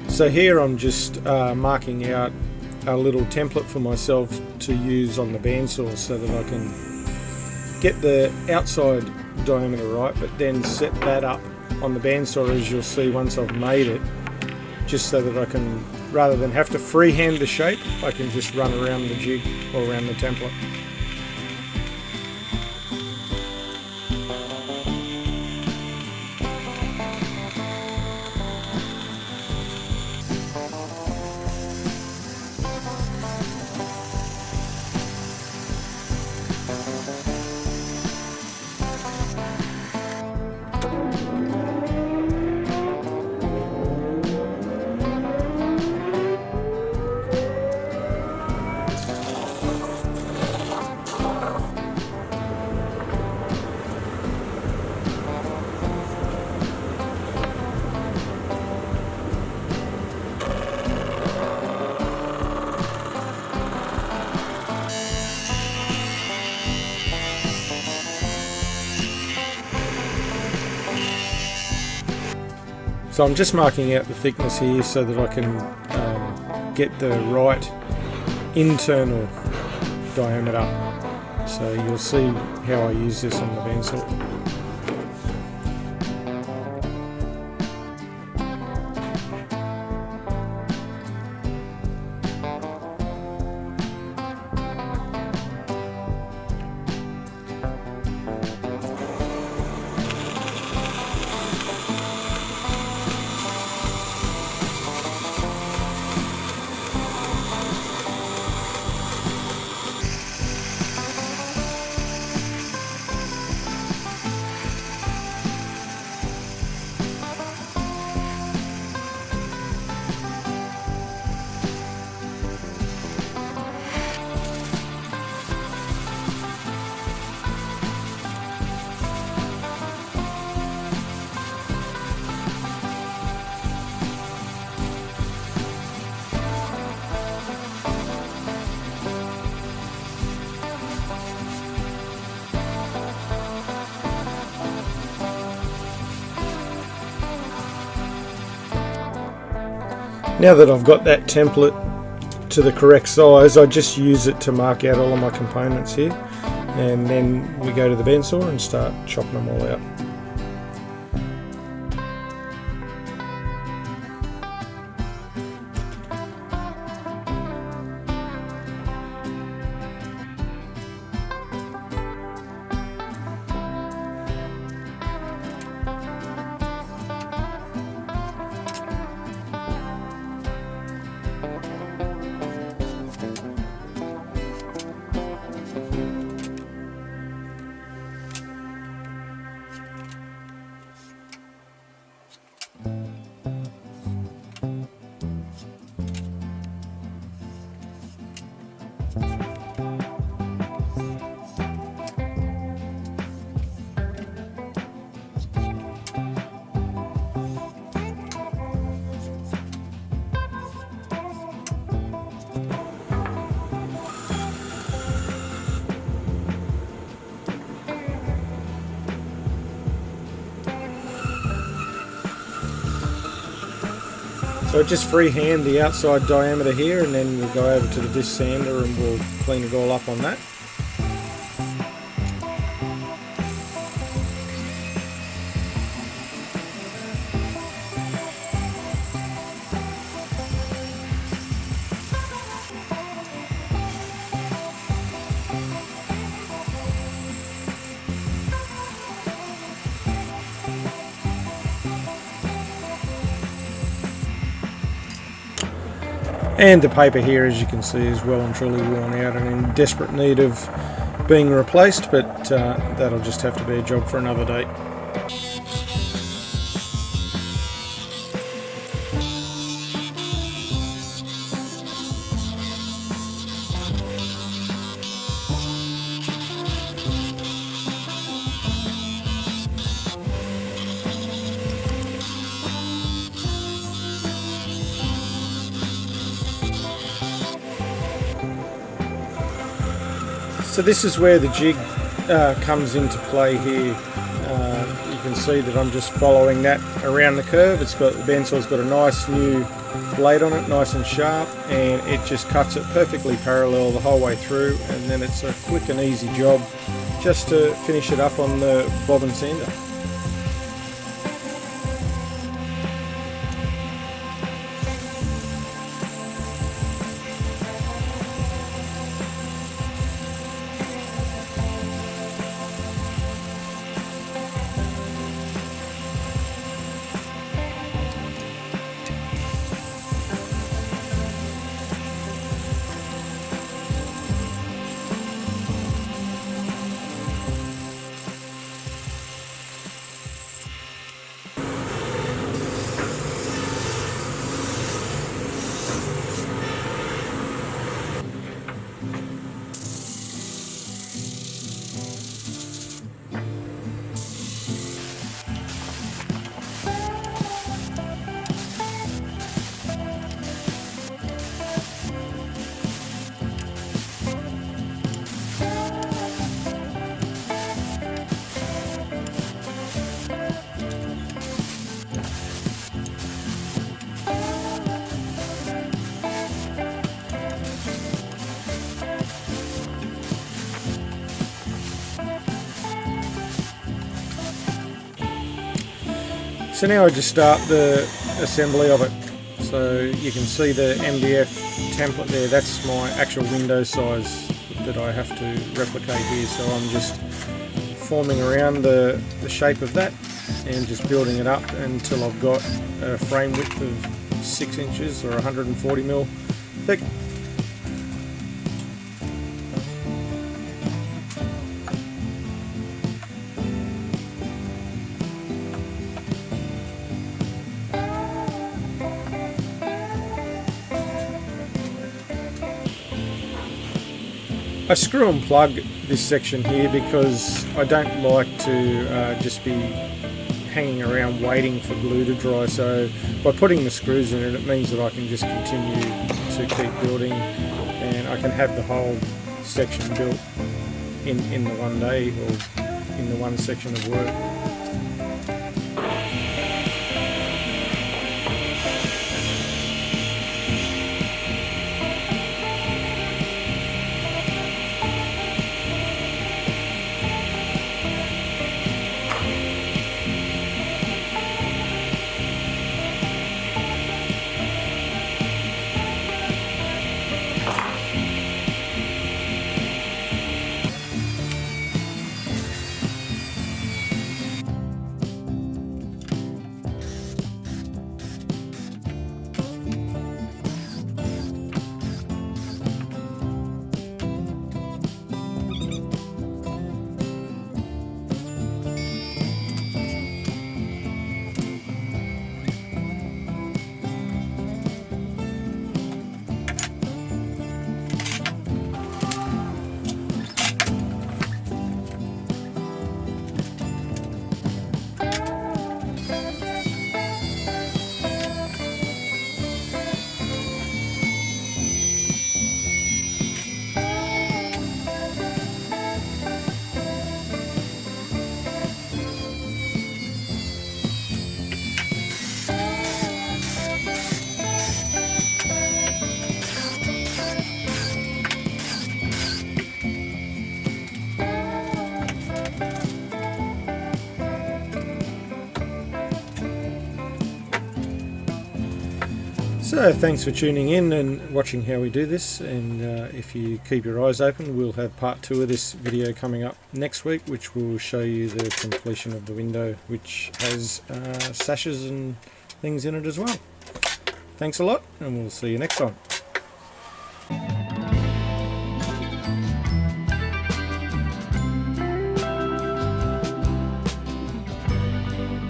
So here I'm just marking out a little template for myself to use on the bandsaw so that I can get the outside diameter right, but then set that up on the bandsaw, as you'll see once I've made it, just so that I can, rather than have to freehand the shape, I can just run around the jig or around the template. So I'm just marking out the thickness here so that I can get the right internal diameter. So you'll see how I use this on the bandsaw. Now that I've got that template to the correct size, I just use it to mark out all of my components here, and then we go to the bandsaw and start chopping them all out. So just freehand the outside diameter here, and then we'll go over to the disc sander and we'll clean it all up on that. And the paper here, as you can see, is well and truly worn out and in desperate need of being replaced, but that'll just have to be a job for another day. So this is where the jig comes into play here. You can see that I'm just following that around the curve. The bandsaw's got a nice new blade on it, nice and sharp, and it just cuts it perfectly parallel the whole way through, and then it's a quick and easy job just to finish it up on the bobbin sander. So now I just start the assembly of it. So you can see the MDF template there, that's my actual window size that I have to replicate here. So I'm just forming around the shape of that and just building it up until I've got a frame width of 6 inches or 140mm thick. I screw and plug this section here because I don't like to just be hanging around waiting for glue to dry. So by putting the screws in it, it means that I can just continue to keep building, and I can have the whole section built in the one day or in the one section of work. So thanks for tuning in and watching how we do this, and if you keep your eyes open, we'll have part 2 of this video coming up next week, which will show you the completion of the window, which has sashes and things in it as well. Thanks a lot, and we'll see you next time.